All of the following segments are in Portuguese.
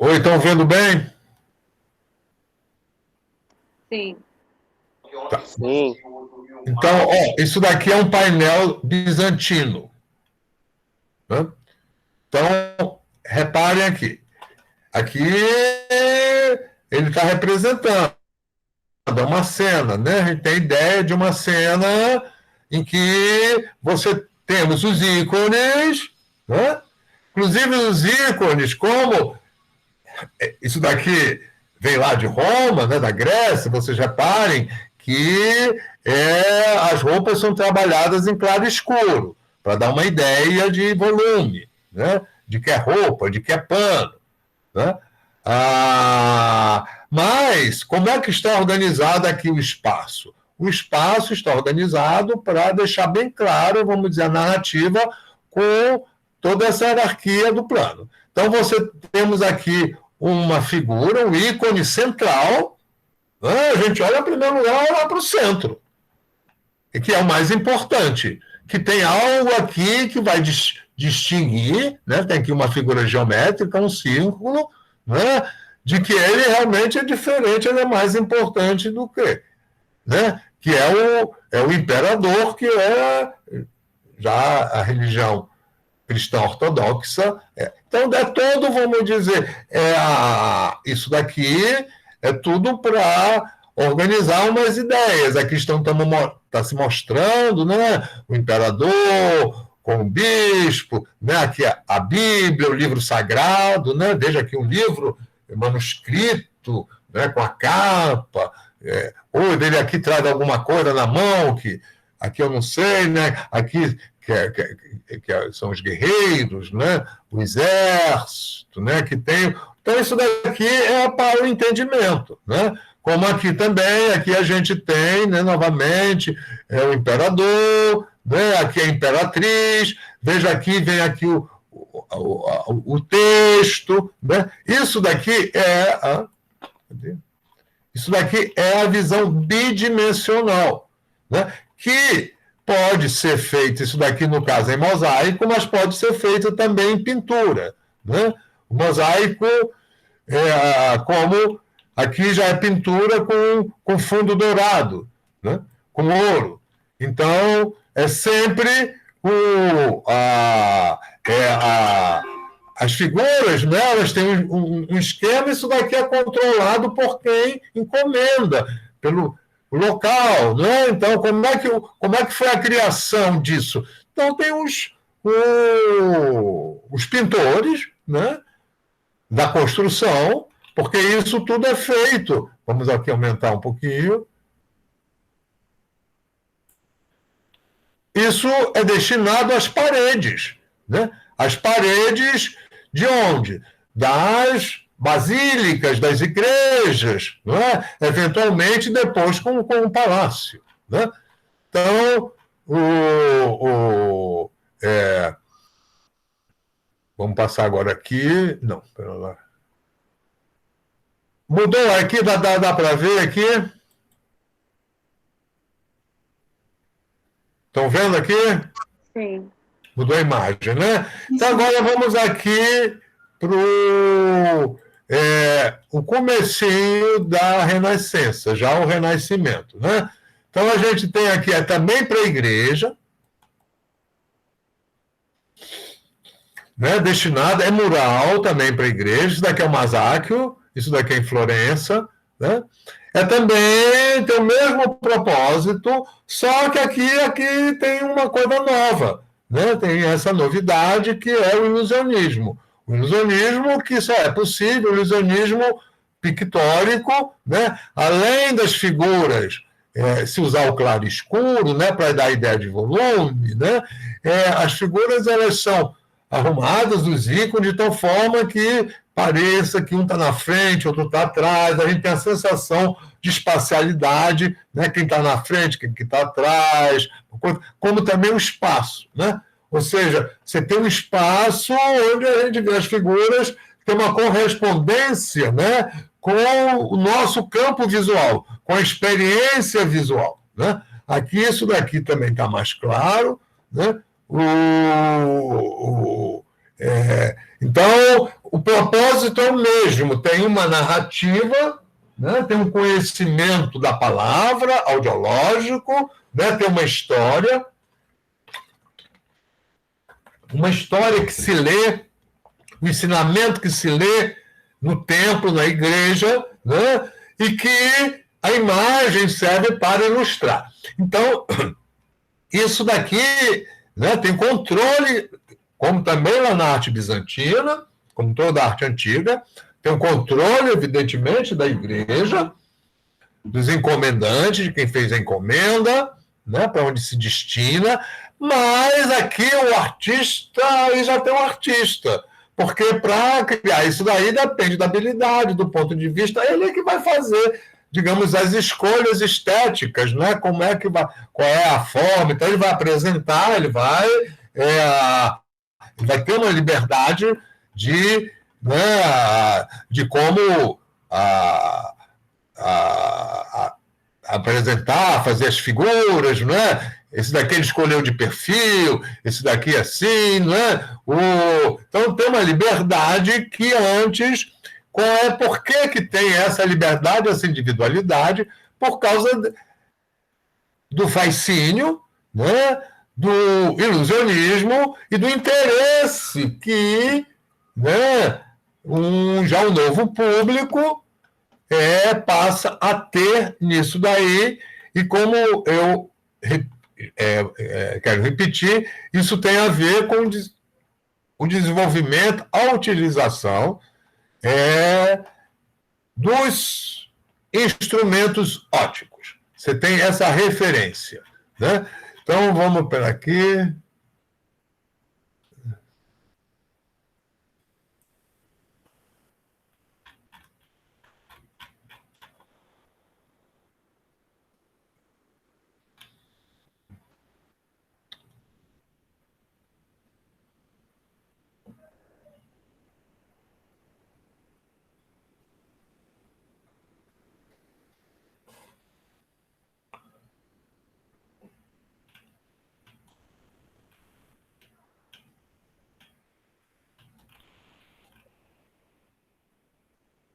Oi, estão vendo bem? Sim. Tá. Sim. Então, ó, isso daqui é um painel bizantino, né? Então, reparem aqui. Aqui ele está representando uma cena, né? A gente tem ideia de uma cena em que você temos os ícones, né? Inclusive os ícones, como isso daqui vem lá de Roma, né, da Grécia, vocês reparem que as roupas são trabalhadas em claro escuro, para dar uma ideia de volume, né, de que é roupa, de que é pano. Né? Mas como é que está organizado aqui o espaço? O espaço está organizado para deixar bem claro, vamos dizer, a narrativa com toda essa hierarquia do plano. Então, temos aqui uma figura, um ícone central, né? A gente olha, em primeiro lugar, lá para o centro, que é o mais importante, que tem algo aqui que vai distinguir, né? Tem aqui uma figura geométrica, um círculo, né? De que ele realmente é diferente, ele é mais importante do que, né? Que é o imperador, que é já a religião cristã ortodoxa. Então, é todo, vamos dizer, isso daqui é tudo para organizar umas ideias. Aqui está se mostrando, né, o imperador com o bispo, né, aqui a Bíblia, o livro sagrado, né, veja aqui um livro manuscrito, né, com a capa, ou ele aqui traz alguma coisa na mão, que aqui eu não sei, né, aqui são os guerreiros, né? O exército, né? Que tem. Então, isso daqui é para o entendimento, né? Como aqui também, aqui a gente tem, né, novamente, o imperador, né? Aqui a imperatriz, veja aqui, vem aqui o texto, né? Isso daqui é a visão bidimensional, né? Que pode ser feito, isso daqui no caso é em mosaico, mas pode ser feito também em pintura. Né? O mosaico, como aqui já é pintura com fundo dourado, né? Com ouro. Então, é sempre as figuras, né, elas têm um esquema, isso daqui é controlado por quem encomenda, pelo local, né? Então, como é que foi a criação disso? Então, tem os pintores, né, da construção, porque isso tudo é feito. Vamos aqui aumentar um pouquinho. Isso é destinado às paredes, né? As paredes de onde? Das basílicas, das igrejas, não é? Eventualmente depois com o palácio. Né? Então, vamos passar agora aqui. Não, pera lá. Mudou aqui, dá para ver aqui? Estão vendo aqui? Sim. Mudou a imagem, né? Então, agora vamos aqui para o comecinho da Renascença, já o Renascimento, né? Então, a gente tem aqui também para a igreja, né? Destinado, é mural também para a igreja, isso daqui é o Masaccio, isso daqui é em Florença, né? Também tem o mesmo propósito, só que aqui tem uma coisa nova, né? Tem essa novidade que é o ilusionismo. O ilusionismo que só é possível, o ilusionismo pictórico, né? Além das figuras, se usar o claro escuro, né? Para dar a ideia de volume, né? As figuras elas são arrumadas, os ícones, de tal forma que pareça que um está na frente, outro está atrás, a gente tem a sensação de espacialidade, né? Quem está na frente, quem está atrás, como também o espaço, né? Ou seja, você tem um espaço onde a gente vê as figuras, tem uma correspondência, né, com o nosso campo visual, com a experiência visual. Né? Aqui, isso daqui também está mais claro, né? Então, o propósito é o mesmo, tem uma narrativa, né, tem um conhecimento da palavra, audiológico, né, tem uma história que se lê, um ensinamento que se lê no templo, na igreja, né, e que a imagem serve para ilustrar. Então, isso daqui, né, tem controle, como também lá na arte bizantina, como toda a arte antiga, tem um controle, evidentemente, da igreja, dos encomendantes, de quem fez a encomenda, né, para onde se destina, mas aqui o artista, aí já tem um artista, porque para criar isso daí depende da habilidade, do ponto de vista, ele é que vai fazer, digamos, as escolhas estéticas, né, como é que vai, qual é a forma, então ele vai apresentar, vai ter uma liberdade de, né, de como apresentar, fazer as figuras, não é? Esse daqui ele escolheu de perfil, esse daqui assim, não é? Então tem uma liberdade que antes, por que tem essa liberdade, essa individualidade? Por causa do fascínio, né? Do ilusionismo e do interesse que, né, já um novo público passa a ter nisso daí, e como eu quero repetir, isso tem a ver com o desenvolvimento, a utilização dos instrumentos ópticos. Você tem essa referência, né? Então, vamos para aqui.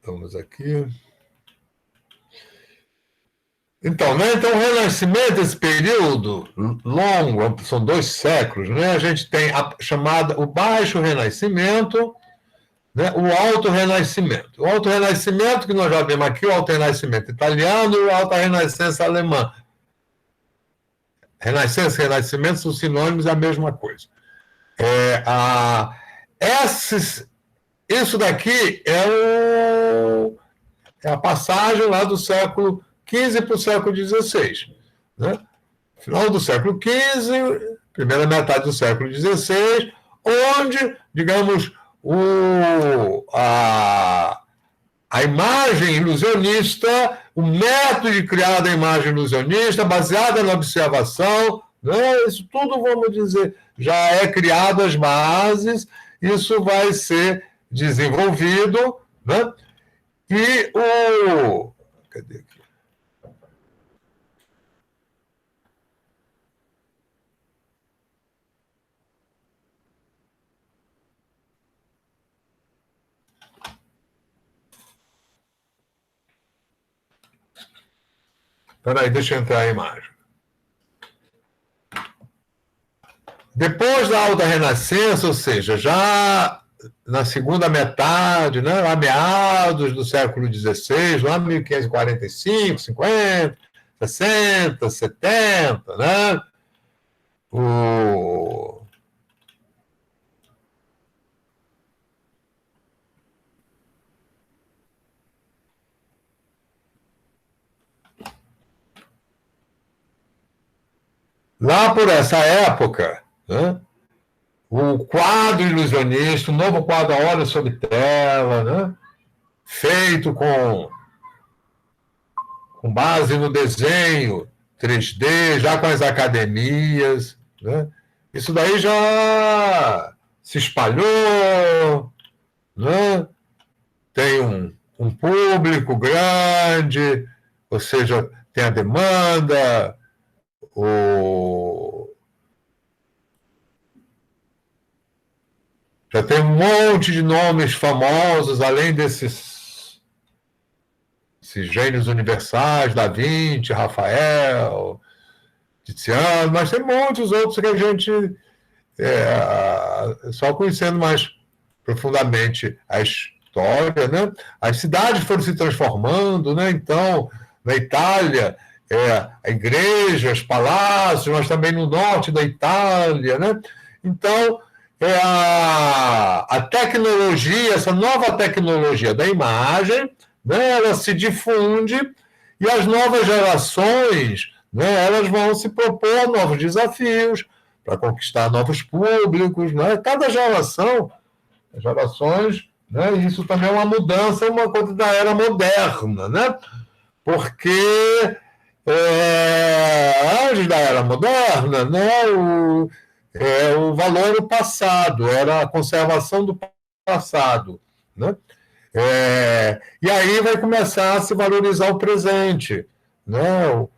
Vamos aqui. Então, né? Então, o Renascimento, esse período longo, são 2 séculos, né? A gente tem o Baixo Renascimento, né? O Alto Renascimento. O Alto Renascimento, que nós já vimos aqui, o Alto Renascimento italiano e o Alta Renascença alemã. Renascença e Renascimento são sinônimos, é a mesma coisa. Isso daqui é a passagem lá do século XV para o século XVI. Né? Final do século XV, primeira metade do século XVI, onde, digamos, a imagem ilusionista, o método de criar a imagem ilusionista, baseada na observação, né? Isso tudo, vamos dizer, já é criado as bases, isso vai ser desenvolvido, né? E Cadê aqui? Espera aí, deixa eu entrar a imagem. Depois da Alta Renascença, ou seja, já na segunda metade, né, lá meados do século XVI, lá 1545, 50, 60, 70, né? Lá por essa época, né, o quadro ilusionista, o novo quadro a óleo sobre tela, né, feito com base no desenho 3D, já com as academias, né, isso daí já se espalhou, né, tem um público grande, ou seja, tem a demanda, Já tem um monte de nomes famosos, além esses gênios universais, Da Vinci, Rafael, Tiziano, mas tem muitos outros que a gente, só conhecendo mais profundamente a história, né? As cidades foram se transformando, né? Então, na Itália, igrejas, palácios, mas também no norte da Itália, né? Então, a tecnologia, essa nova tecnologia da imagem, né? Ela se difunde e as novas gerações, né? Elas vão se propor a novos desafios para conquistar novos públicos, né? Cada gerações, né? Isso também é uma mudança, uma coisa da era moderna, né? Porque antes da era moderna, né? O valor do passado, era a conservação do passado, né? E aí vai começar a se valorizar o presente, né?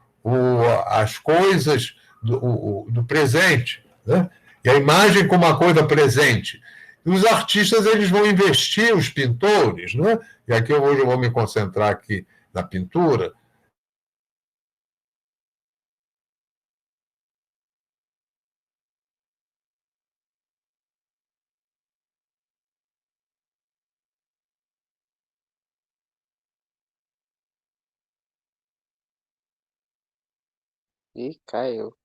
As coisas do presente, né? E a imagem como uma coisa presente. E os artistas eles vão investir, os pintores, né? E aqui hoje eu vou me concentrar aqui na pintura. Ih, caiu.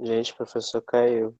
Gente, o professor caiu.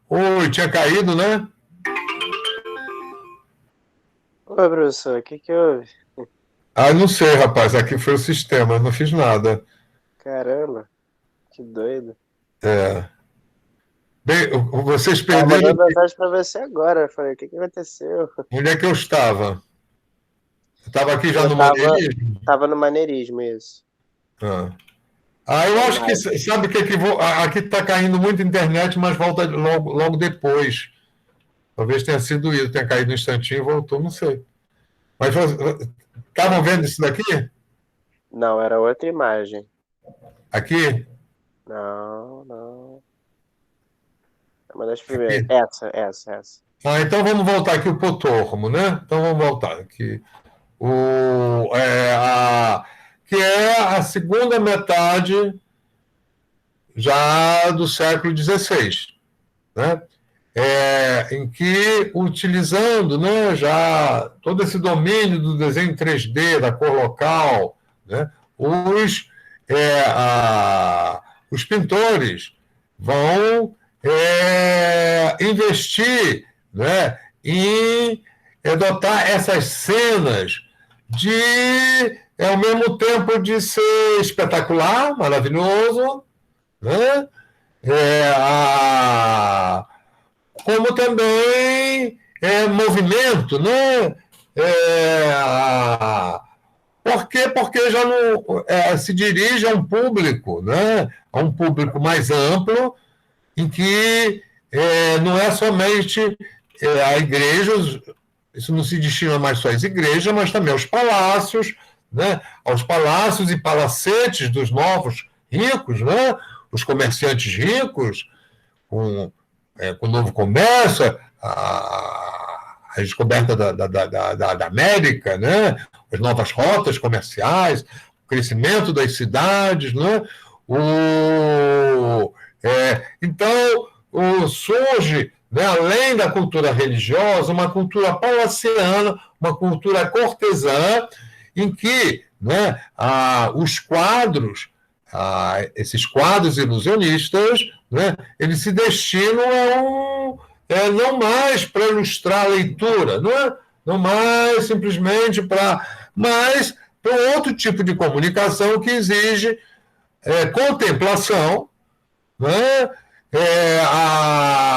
Oi, tinha caído, né? Oi, professor, o que que houve? Ah, não sei, rapaz. Aqui foi o sistema, eu não fiz nada. Caramba, que doido. É. Bem, vocês Tava perderam. mandando mensagem pra você agora. Eu falei, o que que aconteceu? Onde é que eu estava? Eu estava aqui já Eu no maneirismo? tava no maneirismo, isso. Ah. Eu Na acho que, imagem. sabe o que, aqui está caindo muito internet, mas volta logo depois. Talvez tenha sido isso, tenha caído um instantinho e voltou, não sei. Mas estavam vendo isso daqui? Não, era outra imagem. Aqui? Não, não. É uma das primeiras. Aqui. Essa. Então vamos voltar aqui o Potormo, né? Então vamos voltar aqui. Que é a segunda metade já do século XVI, né? Em que, utilizando, né, já todo esse domínio do desenho 3D, da cor local, né, os, é, a, os pintores vão investir, né, em adotar essas cenas ao mesmo tempo de ser espetacular, maravilhoso, né, é, a, como também movimento, né? É, por quê? Porque já não, se dirige a um público, né? A um público mais amplo, em que não é somente a igreja, isso não se destina mais só às igrejas, mas também aos palácios, né? Aos palácios e palacetes dos novos ricos, né? Os comerciantes ricos, com o novo comércio, a descoberta da América, né? As novas rotas comerciais, o crescimento das cidades. Né? Então, surge, né, além da cultura religiosa, uma cultura palaciana, uma cultura cortesã, em que, né, os quadros, esses quadros ilusionistas, né, eles se destinam não mais para ilustrar a leitura, não mais simplesmente mas para outro tipo de comunicação que exige contemplação, né, a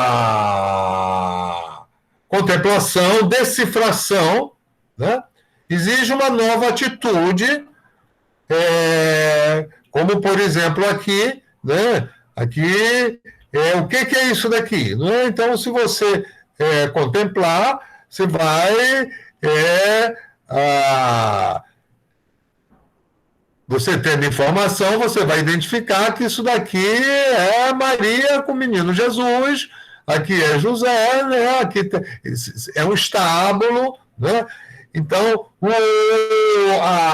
contemplação, decifração, né, exige uma nova atitude, como por exemplo aqui, né? Aqui, o que é isso daqui? Né? Então, se você contemplar, você vai é, a, você tendo informação, você vai identificar que isso daqui é Maria com o menino Jesus, aqui é José, né? Aqui é um estábulo, né? Então,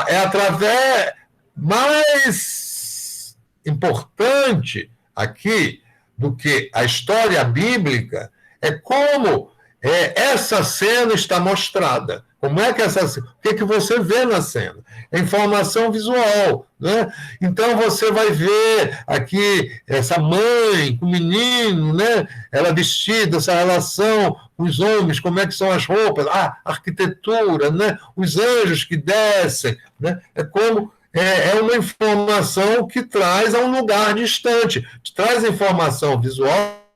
é através mais importante aqui do que a história bíblica é como essa cena está mostrada. Como é que o que você vê na cena? É informação visual, né? Então você vai ver aqui essa mãe com o menino, né? Ela vestida, essa relação com os homens, como é que são as roupas, a arquitetura, né? Os anjos que descem, né? É uma informação que traz a um lugar distante, traz a informação visual.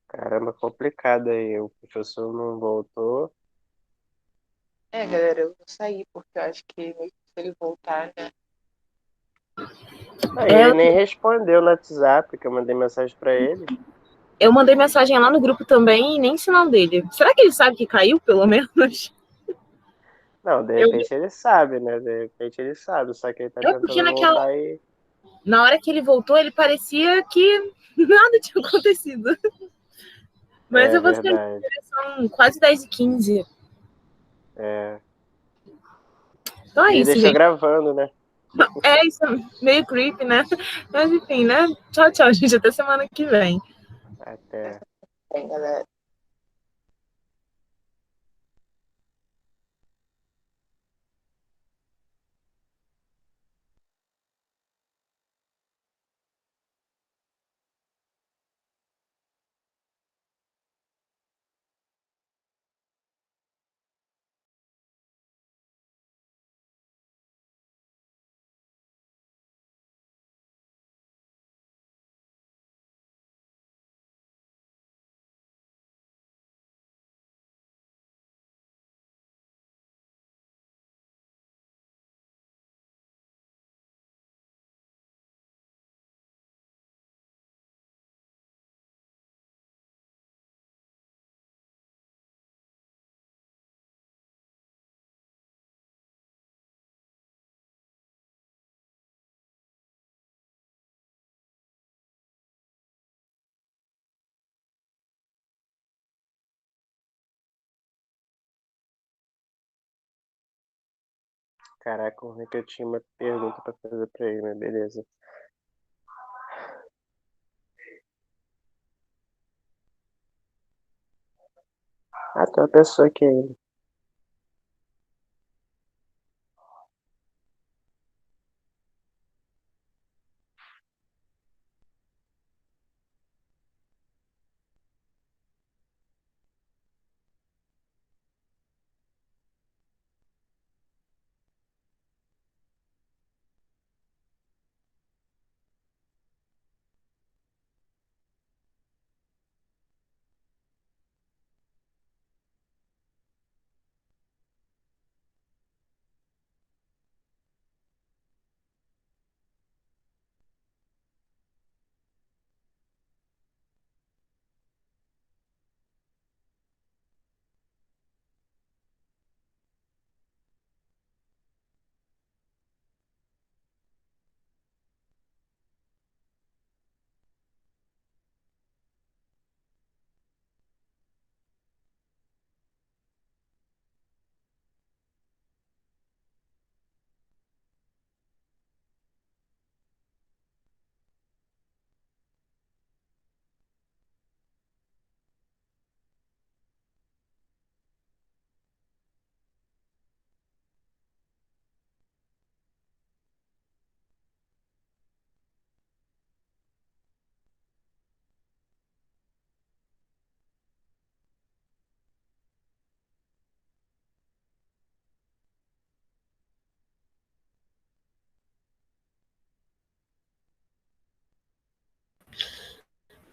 Caramba, complicado aí. O professor não voltou. Galera, eu vou sair, porque eu acho que se ele voltar, né? Aí É, ele nem respondeu no WhatsApp, que eu mandei mensagem pra ele. eu mandei mensagem lá no grupo também e nem sinal dele. Será que ele sabe que caiu, pelo menos? Não, de repente ele sabe, né? De repente ele sabe, só que ele tá Porque tentando voltar e. na hora que ele voltou, ele parecia que nada tinha acontecido. Mas É eu vou sair, verdade. são quase 10h15. É. Então é E ele isso, deixou gente. gravando, né? É isso, meio creepy, né? Mas enfim, né? Tchau, tchau, gente. Até semana que vem. Até. Bem, galera. Caraca, o Rick, eu tinha uma pergunta pra fazer pra ele, mas beleza. Ah, tem uma pessoa aqui ainda.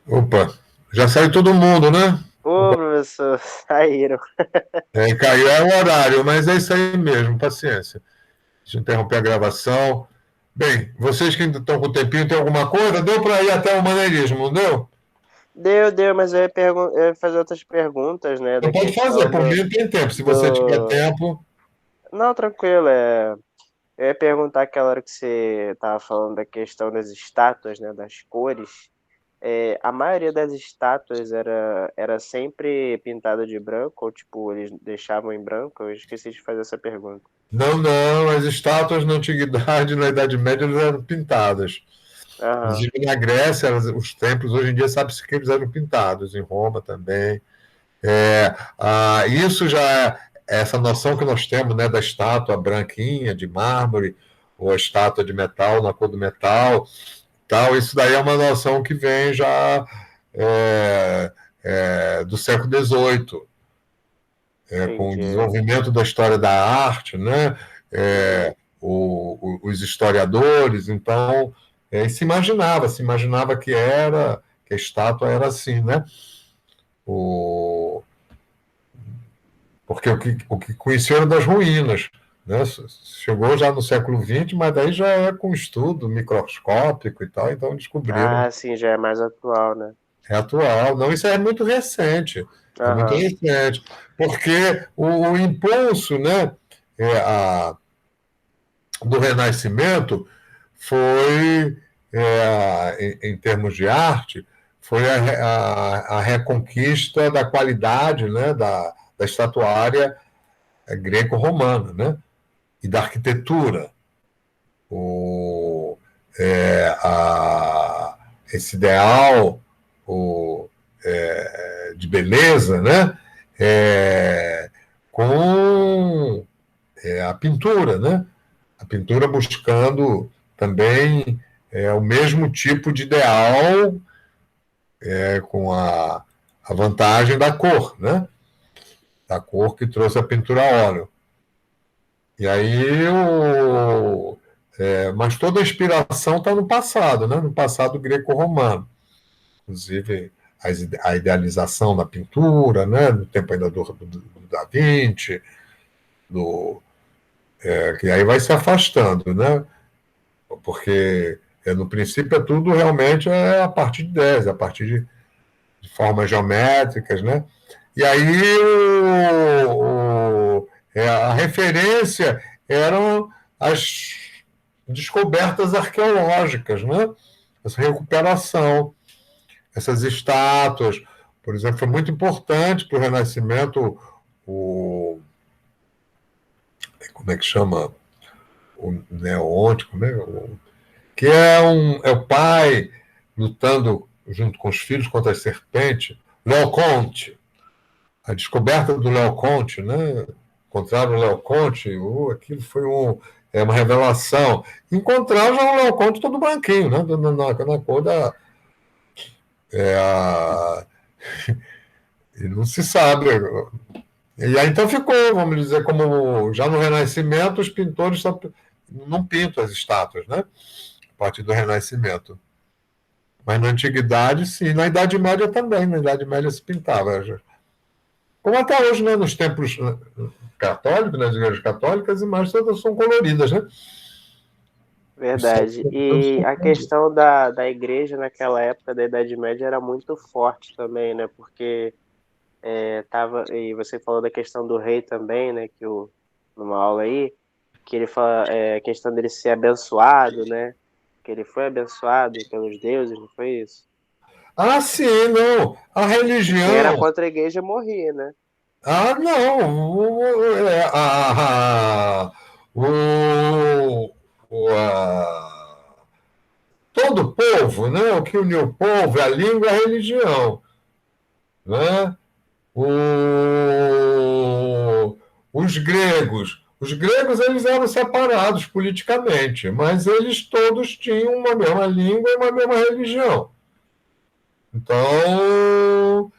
Opa, já saiu todo mundo, né? Ô, professor, saíram. Caiu o horário, mas é isso aí mesmo, paciência. Deixa eu interromper a gravação. Bem, vocês que ainda estão com o tempinho, tem alguma coisa? Deu para ir até o maneirismo, não deu? Deu, mas eu ia fazer outras perguntas, né? Da Você pode fazer, questão por mim tem tempo. Se você tiver do... tempo. Não, tranquilo, eu ia perguntar aquela hora que você estava falando da questão das estátuas, né? Das cores. A maioria das estátuas era sempre pintada de branco, ou tipo, eles deixavam em branco? Eu esqueci de fazer essa pergunta. Não, as estátuas na antiguidade, na Idade Média, elas eram pintadas. Aham, Inclusive na Grécia, os templos, hoje em dia, sabe-se que eles eram pintados, em Roma também. Isso já, essa noção que nós temos, né, da estátua branquinha, de mármore, ou a estátua de metal, na cor do metal, tal, isso daí é uma noção que vem já do século XVIII, com o entendi. desenvolvimento da história da arte, né? Uhum. Os historiadores, então, se imaginava que a estátua era assim, né? o, porque o que conheceram das ruínas, né? Chegou já no século XX, mas daí já é com estudo microscópico e tal, então descobriram. Ah, sim, já é mais atual, né? É atual. Não, isso é muito recente. É muito Aham. recente. Porque o impulso, né, é, do Renascimento foi, em termos de arte, foi a reconquista da qualidade, né, da estatuária greco-romana, né, e da arquitetura. O, esse ideal de beleza, né, é, com a pintura, né? A pintura buscando também o mesmo tipo de ideal, com a vantagem da cor, né? Da cor que trouxe a pintura a óleo. E aí mas toda a inspiração está no passado, né? No passado greco-romano. Inclusive a idealização da pintura, né? No tempo ainda do Da Vinci, que aí vai se afastando, né? Porque no princípio tudo realmente a partir de 10, a partir de formas geométricas, né? E aí a referência eram as descobertas arqueológicas, né? Essa recuperação, essas estátuas, por exemplo, foi muito importante para o Renascimento como é que chama? O Neonte, como é? Que é o pai lutando junto com os filhos contra a serpente, Leoconte. A descoberta do Leoconte, né? Encontraram o Leoconte, aquilo foi uma revelação. Encontraram já o Leoconte todo branquinho, né? Na cor da. A, e não se sabe. E aí então ficou, vamos dizer, como já no Renascimento, os pintores não pintam as estátuas, né? A partir do Renascimento. Mas na Antiguidade, sim. Na Idade Média também. Na Idade Média se pintava. Como até hoje, né? Nos templos católicos, nas igrejas católicas, as imagens todas são coloridas, né? Verdade. E a questão da igreja naquela época da Idade Média era muito forte também, né? Porque e você falou da questão do rei também, né? Numa aula aí, que ele fala a questão dele ser abençoado, né? Que ele foi abençoado pelos deuses, não foi isso? Ah, sim, não. A E quem era religião. contra a igreja morria, né? Ah, não. Todo povo, né? O que uniu o povo é a língua e a religião, né? Os gregos. Os gregos eles eram separados politicamente, mas eles todos tinham uma mesma língua e uma mesma religião. Então,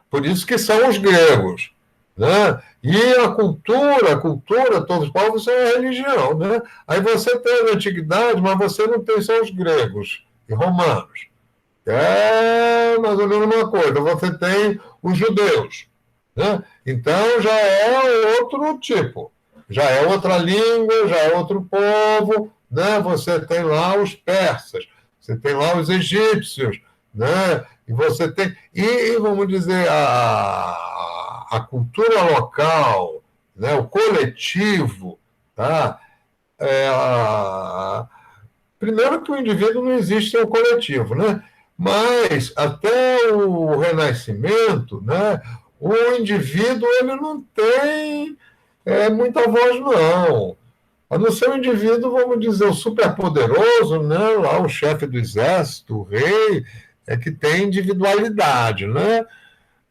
por isso que são os gregos, né? E a cultura, todos os povos são a religião, né? Aí você tem a antiguidade, mas você não tem só os gregos e romanos. É mais ou menos uma coisa. Você tem os judeus, né? Então já é outro tipo, já é outra língua, já é outro povo, né? Você tem lá os persas, você tem lá os egípcios, né? E você tem vamos dizer a cultura local, né? O coletivo, tá? Primeiro que o indivíduo não existe sem o coletivo, né? Mas até o Renascimento, né? O indivíduo ele não tem muita voz, não. A não ser o indivíduo, vamos dizer, o superpoderoso, né? Lá o chefe do exército, o rei, que tem individualidade, né?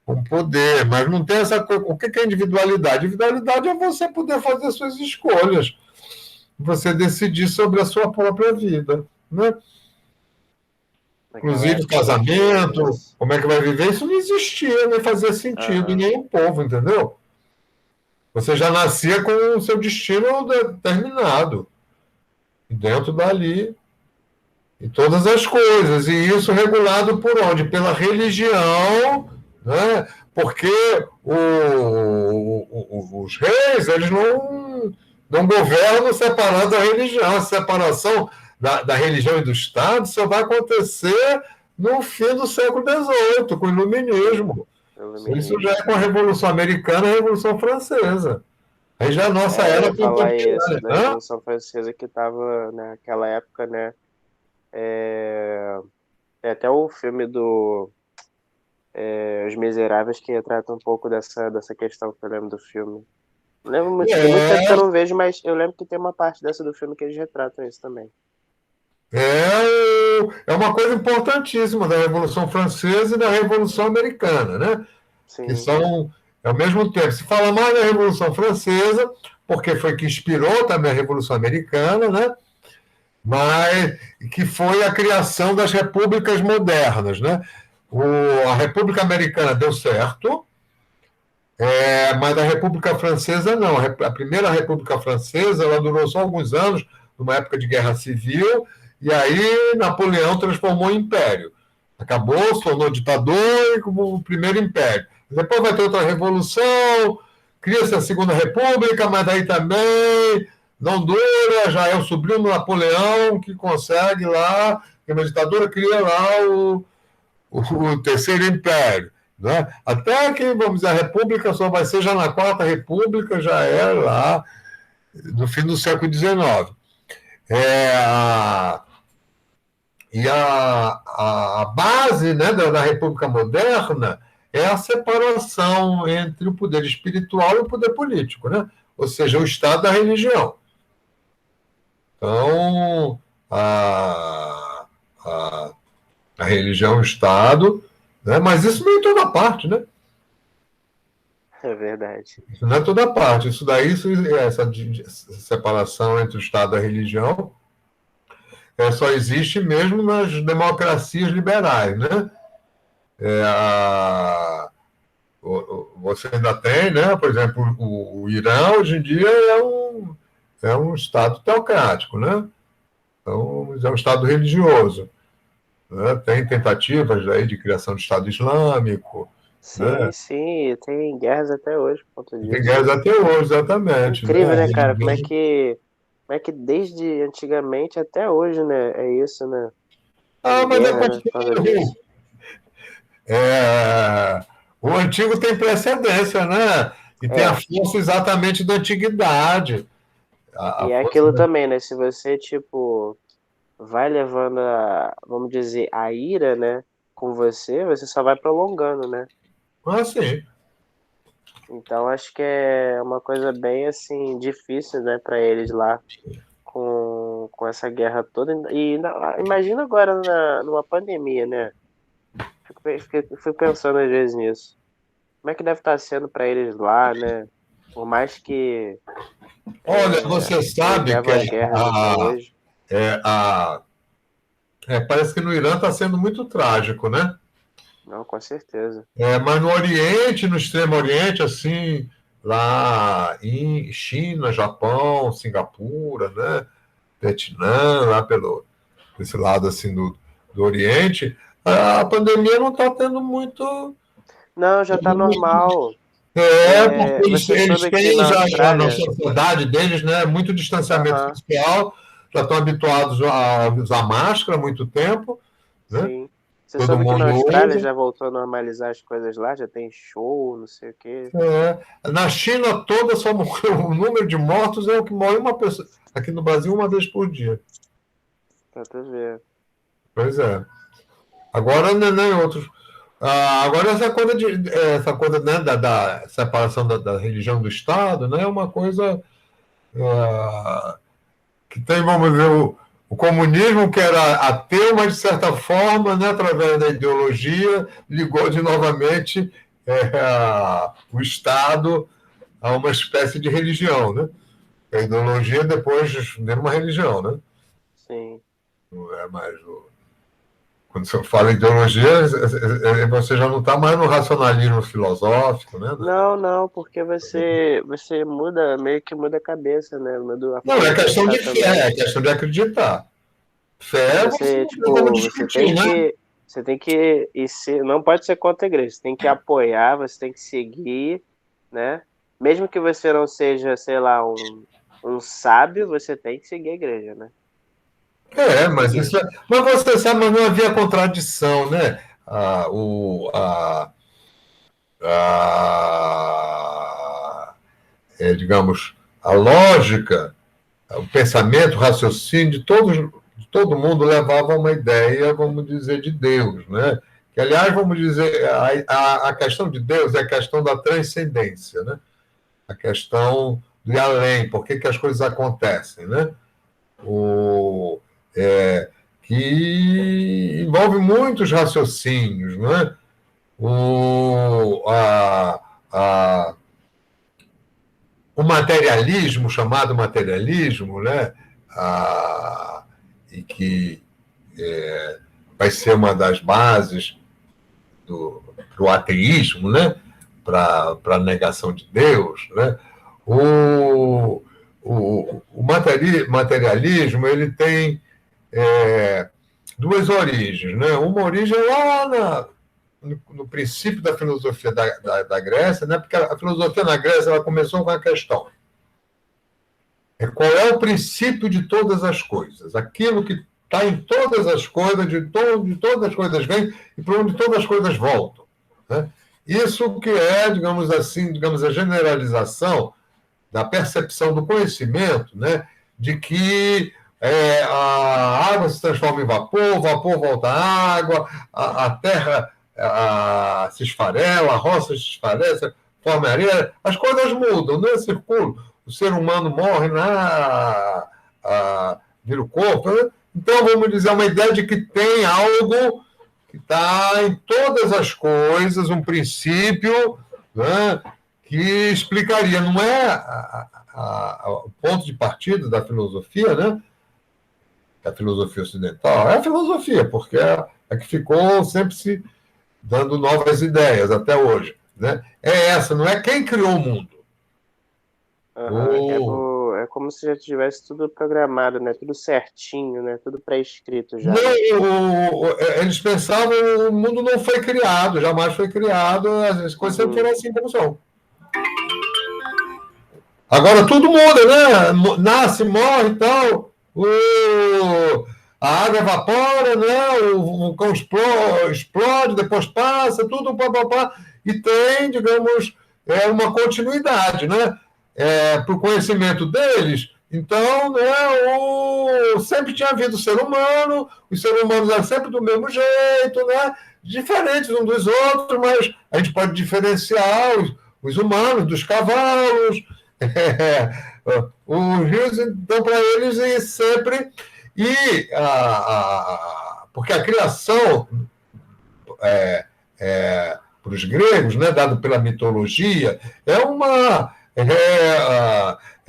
Com poder, mas não tem essa coisa. O que é individualidade? Individualidade é você poder fazer suas escolhas, você decidir sobre a sua própria vida, né? Naquela Inclusive época não tinha casamento, isso. como é que vai viver, isso não existia, nem fazia sentido, e Aham. nem o povo, entendeu? Você já nascia com o seu destino determinado, dentro dali. em todas as coisas, e isso regulado por onde? Pela religião, né? Porque os reis, eles não governam separando a religião. A separação da religião e do Estado só vai acontecer no fim do século XVIII, com o Iluminismo. Isso já é com a Revolução Americana e a Revolução Francesa. Aí já a nossa Eu era ia falar isso, contemporânea. da Revolução Francesa que estava naquela época, né? É até o filme do Os Miseráveis que retrata um pouco dessa questão que eu lembro do filme. Não lembro muito, tem muito tempo que eu não vejo, mas eu lembro que tem uma parte dessa do filme que eles retratam isso também. É uma coisa importantíssima da Revolução Francesa e da Revolução Americana, né? Sim, Que são, ao mesmo tempo, se fala mais da Revolução Francesa, porque foi que inspirou também a Revolução Americana, né? Mas que foi a criação das repúblicas modernas, né? A República Americana deu certo, mas a República Francesa não. A primeira República Francesa ela durou só alguns anos, numa época de guerra civil, e aí Napoleão transformou em império. Acabou, se tornou ditador e como o primeiro império. Depois vai ter outra revolução, cria-se a Segunda República, mas daí também não dura, já é o sobrinho do Napoleão que consegue lá, que uma ditadura cria lá o Terceiro Império. Né? Até que, vamos dizer, a República só vai ser já na Quarta República, já é lá no fim do século XIX. E a base, né, da República Moderna é a separação entre o poder espiritual e o poder político, né? Ou seja, o Estado da religião. Então, a religião e o Estado, né? Mas isso não é em toda parte, né? é verdade. Isso não é toda parte. Isso daí, essa separação entre o Estado e a religião, só existe mesmo nas democracias liberais, né? Você ainda tem, né? Por exemplo, o Irã hoje em dia é um Estado teocrático, né? Então, é um Estado religioso. Né? Tem tentativas aí de criação de Estado Islâmico. Sim, Né? sim, tem guerras até hoje por conta disso. Tem guerras até hoje, exatamente. Incrível, né, cara? Como é que desde antigamente até hoje, né? É isso, né? Mas Guerra, né, por causa disso. O antigo tem precedência, né? E tem a força exatamente da antiguidade. E é aquilo também, né? Se você, tipo, vai levando vamos dizer, a ira, né, com você só vai prolongando, né? Sim. Então acho que é uma coisa bem, assim, difícil, né, para eles lá com essa guerra toda. E imagina agora numa pandemia, né? Fico pensando às vezes nisso. Como é que deve estar sendo para eles lá, né? Por mais que Olha, você sabe que hoje. Parece que no Irã está sendo muito trágico, né? Não, com certeza. Mas no Oriente, no Extremo Oriente, assim, lá em China, Japão, Singapura, né? Vietnã, lá esse lado assim do Oriente, a pandemia não está tendo muito. Não, já está normal. Porque eles têm já na Austrália... sociedade deles, né, muito distanciamento social, já estão habituados a usar máscara há muito tempo. Né? Sim. Você soube que na Austrália já voltou a normalizar as coisas lá, já tem show, não sei o quê. Na China toda só o número de mortos é o que morre uma pessoa. Aqui no Brasil, uma vez por dia. Pra tu ver. Pois é. Agora, não em outros. Agora, essa coisa né, da separação da religião do Estado, né, é uma coisa que tem, vamos dizer, o comunismo, que era ateu, mas, de certa forma, né, através da ideologia, ligou de novamente o Estado a uma espécie de religião. Né? A ideologia depois vira uma religião. Né? Sim. Não é mais Quando você fala em ideologia, você já não está mais no racionalismo filosófico, né? Não, porque você meio que muda a cabeça, né? Não, é questão de fé, é questão de acreditar. Fé, Você, como tipo, discutiu, né? você tem que não pode ser contra a igreja, você tem que apoiar, você tem que seguir, né? Mesmo que você não seja, sei lá, um sábio, você tem que seguir a igreja, né? Mas Seguir. isso mas você sabe, mas não havia contradição, né? Digamos, a lógica, o pensamento, o raciocínio de todo mundo levava a uma ideia, vamos dizer, de Deus, né? Que, aliás, vamos dizer, a questão de Deus é a questão da transcendência, né? A questão do ir além, por que as coisas acontecem, né? O, é, que envolve muitos raciocínios, né? O, a, o materialismo, chamado materialismo, né? E que vai ser uma das bases do ateísmo, né? Para a negação de Deus, né? O materialismo ele tem duas origens, né? Uma origem lá no princípio da filosofia da Grécia, né? Porque a filosofia na Grécia ela começou com a questão: qual é o princípio de todas as coisas? Aquilo que está em todas as coisas, de todas as coisas vem e para onde todas as coisas voltam, né? Isso que é, digamos assim, a generalização da percepção do conhecimento, né? De que a água se transforma em vapor, o vapor volta à água, a terra se esfarela, a rocha se esfarela, forma areia, as coisas mudam, não é circulo. O ser humano morre, vira o corpo, né? Então, vamos dizer, uma ideia de que tem algo que está em todas as coisas, um princípio, né, que explicaria, não é o ponto de partida da filosofia, né? Da filosofia ocidental, é a filosofia, porque é que ficou sempre se dando novas ideias até hoje, né? É essa, não é quem criou o mundo. É como se já tivesse tudo programado, né? Tudo certinho, né? Tudo pré-escrito já. Não, Né? eles pensavam que o mundo não foi criado, jamais foi criado, as coisas sempre foram assim como são. Agora tudo muda, né? Nasce, morre e tal. A água evapora, né? O vulcão explode, depois passa, tudo pá. E tem, digamos, uma continuidade, né? Para o conhecimento deles, então, né, sempre tinha havido ser humano, os seres humanos eram sempre do mesmo jeito, né? Diferentes uns dos outros, mas a gente pode diferenciar os humanos dos cavalos. Os rios, então, para eles, e sempre. Porque a criação, para os gregos, né, dado pela mitologia, é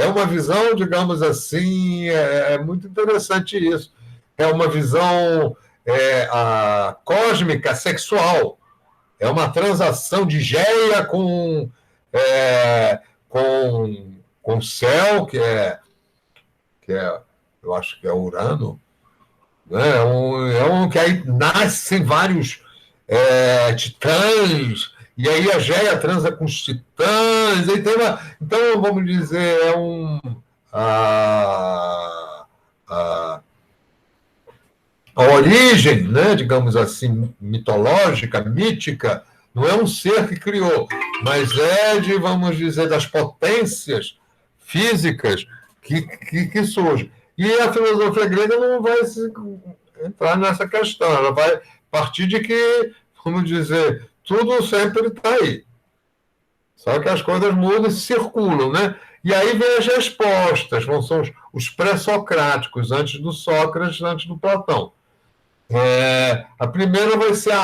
uma visão, digamos assim, muito interessante isso. É uma visão cósmica, sexual. É uma transação de Geia com o céu, que eu acho que é Urano, né? Que aí nascem vários titãs, e aí a Geia transa com os titãs, e então, vamos dizer, a origem, né, digamos assim, mitológica, mítica, não é um ser que criou, mas vamos dizer, das potências físicas que surgem. E a filosofia grega não vai entrar nessa questão, ela vai partir de que, vamos dizer, tudo sempre está aí. Só que as coisas mudam e circulam, né? E aí vem as respostas, são os pré-socráticos, antes do Sócrates, antes do Platão. A primeira vai ser a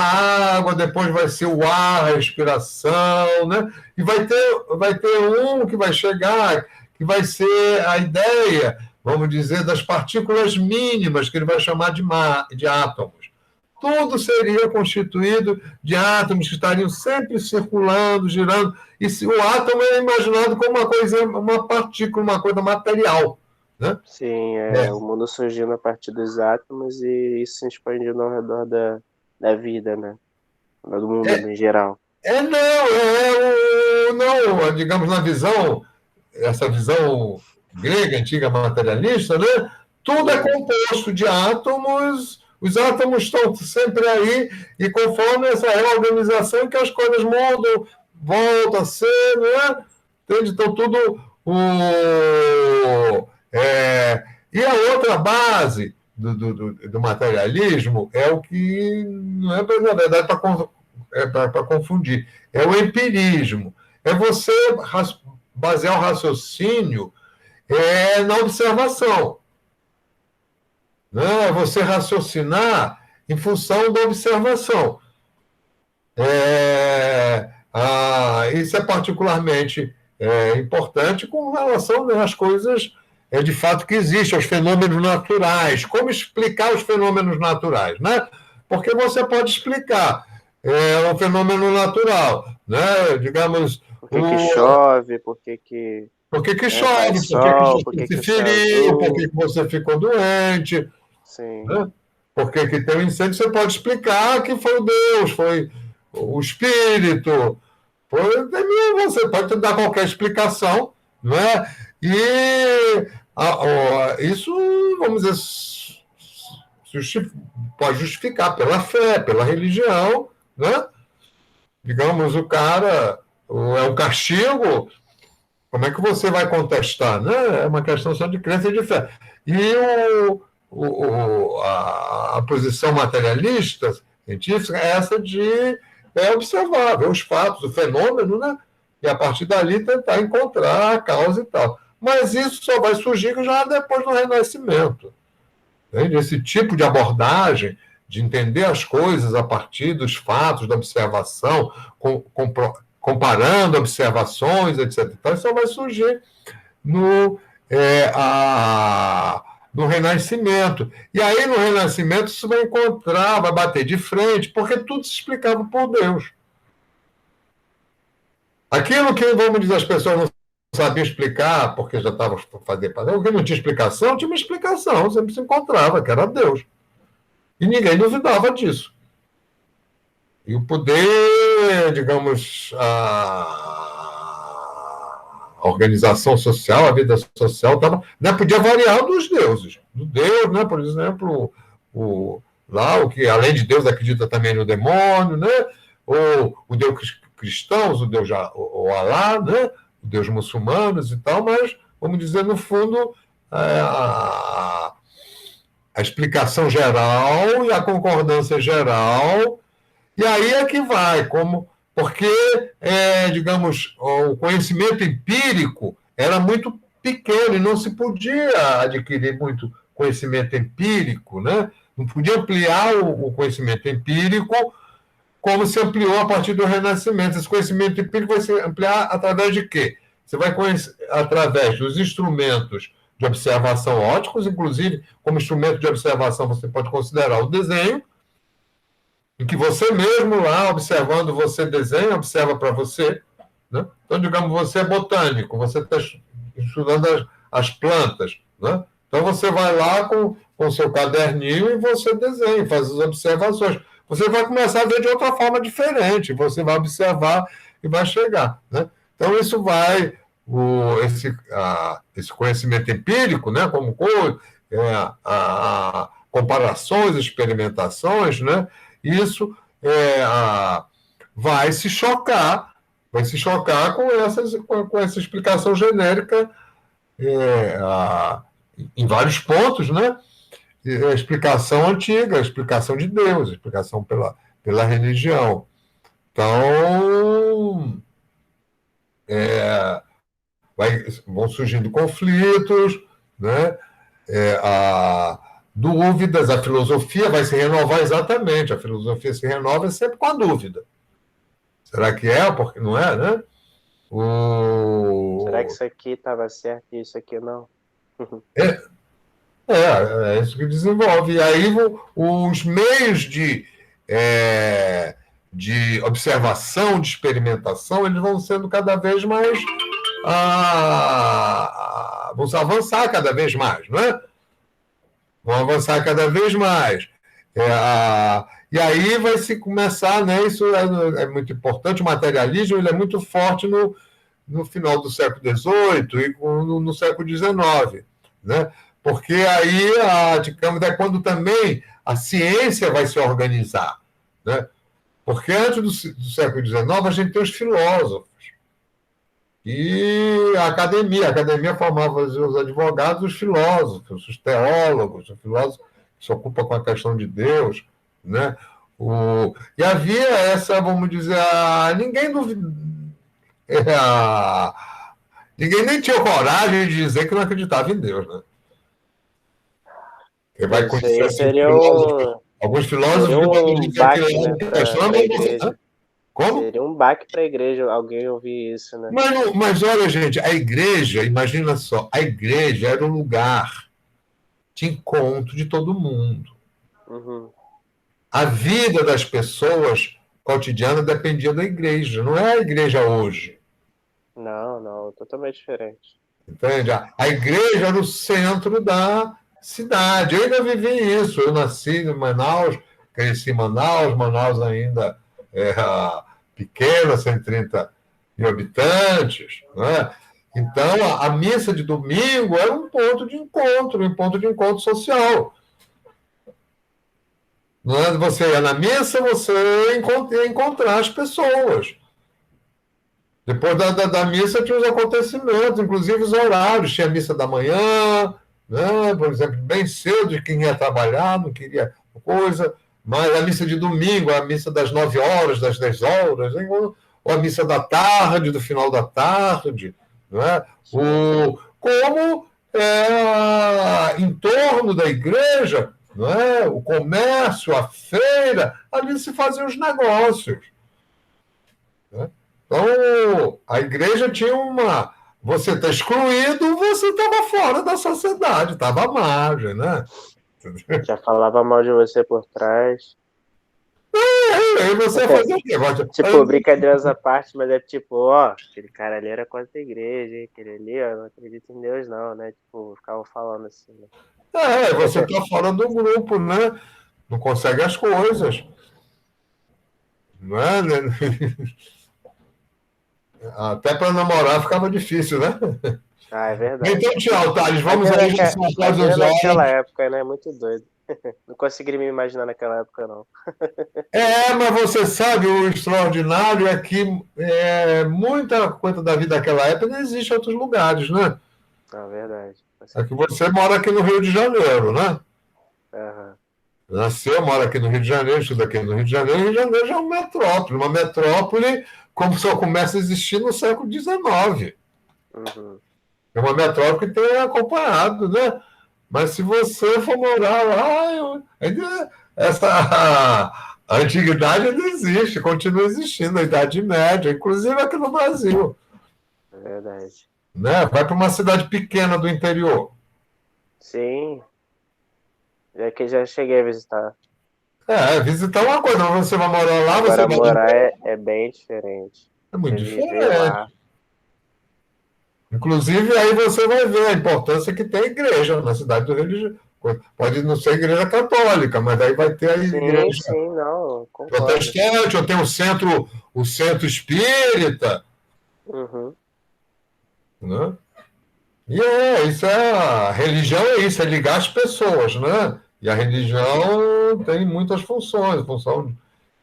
água, depois vai ser o ar, a respiração, né? E vai ter um que vai chegar, que vai ser a ideia, vamos dizer, das partículas mínimas, que ele vai chamar de átomos. Tudo seria constituído de átomos que estariam sempre circulando, girando. E o átomo é imaginado como uma partícula, uma coisa material, né? Sim, o mundo surgindo a partir dos átomos e isso se expandindo ao redor da vida, né? Do mundo em geral. Não, digamos, na visão, essa visão grega, antiga materialista, né? Tudo é composto de átomos, os átomos estão sempre aí, e conforme essa reorganização que as coisas mudam, volta a ser, né? Entende? Então, tudo. E a outra base do materialismo é o que não é, na verdade, para confundir, é o empirismo. É você basear o raciocínio na observação. Né? É você raciocinar em função da observação. Isso é particularmente importante com relação, né, às coisas de fato que existem, aos fenômenos naturais. Como explicar os fenômenos naturais? Né? Porque você pode explicar um fenômeno natural, né? Digamos, Por que chove, por que chove, por que sol, você se feriu, por que você ficou doente, sim. né? Por que tem um incêndio, você pode explicar que foi o Deus, foi o Espírito, você pode dar qualquer explicação, não é? E isso, vamos dizer, pode justificar pela fé, pela religião, né? Digamos, o cara é um castigo, como é que você vai contestar? Né? É uma questão só de crença e de fé. E a posição materialista, científica, é essa de observar, ver os fatos, o fenômeno, né? E a partir dali tentar encontrar a causa e tal. Mas isso só vai surgir já depois do Renascimento. Entende? Esse tipo de abordagem, de entender as coisas a partir dos fatos, da observação, comparando observações, etc. Então, isso só vai surgir no Renascimento. E aí, no Renascimento, isso vai encontrar, vai bater de frente, porque tudo se explicava por Deus. Aquilo que, vamos dizer, as pessoas não sabiam explicar, porque já estavam fazendo padrão, o que não tinha explicação, tinha uma explicação, sempre se encontrava, que era Deus. E ninguém duvidava disso. E o poder, digamos, a organização social, a vida social, né, podia variar dos deuses. Do Deus, né, por exemplo, o que além de Deus acredita também no demônio, né, ou o Deus cristãos, o Deus o Alá, né, o Deus muçulmanos e tal, mas, vamos dizer, no fundo, a explicação geral e a concordância geral, e aí é que vai, porque, digamos, o conhecimento empírico era muito pequeno e não se podia adquirir muito conhecimento empírico, né? Não podia ampliar o conhecimento empírico como se ampliou a partir do Renascimento. Esse conhecimento empírico vai se ampliar através de quê? Você vai conhecer através dos instrumentos de observação ópticos, inclusive, como instrumento de observação, você pode considerar o desenho, em que você mesmo lá, observando, você desenha, observa para você. Né? Então, digamos, você é botânico, você está estudando as plantas. Né? Então, você vai lá com o seu caderninho e você desenha, faz as observações. Você vai começar a ver de outra forma diferente, você vai observar e vai chegar. Né? Então, isso vai, esse conhecimento empírico, né, como comparações, experimentações, né, isso vai se chocar com essa explicação genérica em vários pontos, né? A explicação antiga, a explicação de Deus, a explicação pela religião. Então, vão surgindo conflitos, né? Dúvidas, a filosofia vai se renovar exatamente, a filosofia se renova sempre com a dúvida. Será que é? Porque não é, né? Será que isso aqui estava certo e isso aqui não? É isso que desenvolve. E aí os meios de observação, de experimentação, eles vão sendo cada vez mais vão avançar cada vez mais, não é? Vão avançar cada vez mais. E aí vai se começar, né? Isso é muito importante. O materialismo ele é muito forte no final do século XVIII e no século XIX, né? Porque aí, digamos, é quando também a ciência vai se organizar, né? Porque antes do século XIX a gente tem os filósofos e a academia formava os advogados, os filósofos, os teólogos, os filósofos que se ocupam com a questão de Deus, né? E havia essa, vamos dizer, ninguém nem tinha coragem de dizer que não acreditava em Deus, né? Você vai Isso conhecer aí assim, seria alguns filósofos seria que um dizem baque, que né, pra igreja. Como? Seria um baque para a igreja alguém ouvir isso, né? Mas olha, gente, a igreja, imagina só, a igreja era um lugar de encontro de todo mundo. Uhum. A vida das pessoas cotidiana dependia da igreja, não é a igreja hoje. Não, totalmente diferente. Entende? A igreja era o centro da cidade. Eu ainda vivi isso. Eu nasci em Manaus, cresci em Manaus, Manaus ainda era pequena, 130 mil habitantes. Né? Então, a missa de domingo era um ponto de encontro social. Você ia na missa, você ia encontrar as pessoas. Depois da missa tinha os acontecimentos, inclusive os horários. Tinha a missa da manhã, né? Por exemplo, bem cedo, de quem ia trabalhar, não queria coisa. Mas a missa de domingo, a missa das 9 horas, das 10 horas, ou a missa da tarde, do final da tarde. Né? Como em torno da igreja, né? O comércio, a feira, ali se faziam os negócios. Né? Então, a igreja tinha uma. Você está excluído, você estava fora da sociedade, estava à margem, né? Já falava mal de você por trás. Aí você fazia o quê? Tipo, brincadeiras à parte, mas é tipo, ó, aquele cara ali era contra a igreja, hein? Aquele ali, ó, não acredita em Deus, não, né? Tipo, ficava falando assim, né? Você está fora do grupo, né? Não consegue as coisas. Não é? Até para namorar ficava difícil, né? Ah, é verdade. Então, tchau, Thales. Vamos aí, já são quase as naquela horas. época, né? Muito doido. Não conseguiria me imaginar naquela época, não. Mas você sabe, o extraordinário é que muita coisa da vida daquela época não existe em outros lugares, né? Ah, verdade. É que você mora aqui no Rio de Janeiro, né? Uhum. Nasceu, mora aqui no Rio de Janeiro, estuda aqui no Rio de Janeiro. O Rio de Janeiro já é uma metrópole. Uma metrópole como só começa a existir no século XIX. Uhum. É uma metrópole que tem acompanhado, né? Mas se você for morar lá, a antiguidade ainda existe, continua existindo, a Idade Média, inclusive aqui no Brasil. É verdade. Né? Vai para uma cidade pequena do interior. Sim. É que já cheguei a visitar. Visitar uma coisa, mas você vai morar lá, Agora, você vai. morar é bem diferente. É muito Você viver diferente. lá. Inclusive, aí você vai ver a importância que tem a igreja na cidade do Rio de Janeiro. Pode não ser igreja católica, mas aí vai ter a igreja Sim, não, concordo. protestante, ou tem o centro espírita. Uhum. Né? E isso a religião é isso, é ligar as pessoas, né? E a religião tem muitas funções, função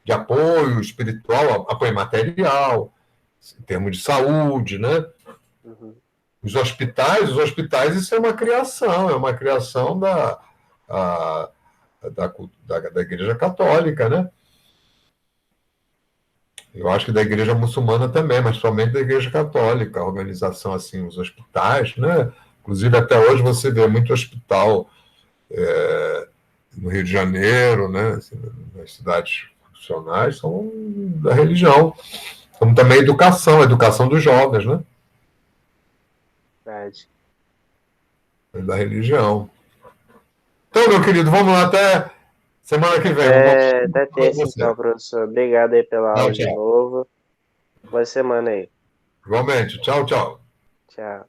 de apoio espiritual, apoio material, em termos de saúde, né? Uhum. Os hospitais, isso é uma criação da Igreja Católica, né? Eu acho que da Igreja Muçulmana também, mas somente da Igreja Católica, a organização, assim, os hospitais, né? Inclusive, até hoje você vê muito hospital no Rio de Janeiro, né? Assim, nas cidades funcionais, são da religião. Como também a educação dos jovens, né? Verdade. Da religião. Então, meu querido, vamos lá até semana que vem. Até terça, então, professor. Obrigado aí pela aula de novo. Boa semana aí. Igualmente. Tchau, tchau. Tchau.